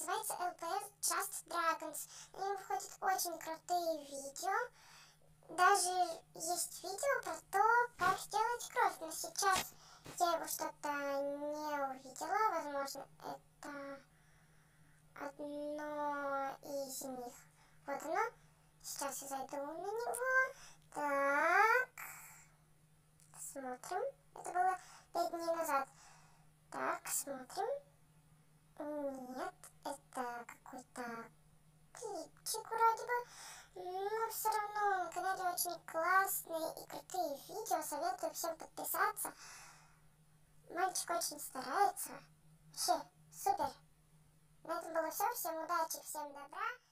называется LPS Just Dragons. На нем выходят очень крутые видео. Даже есть видео про то, как сделать кровь. Но сейчас я его что-то не увидела. Возможно, это одно из них. Вот оно. Сейчас я зайду на него. Так. Смотрим. Это было 5 дней назад. Так, смотрим. Нет, это какой-то клипчик вроде бы. Но все равно на канале очень классные и крутые видео. Советую всем подписаться. Мальчик очень старается. Вообще, супер. На этом было все. Всем удачи, всем добра.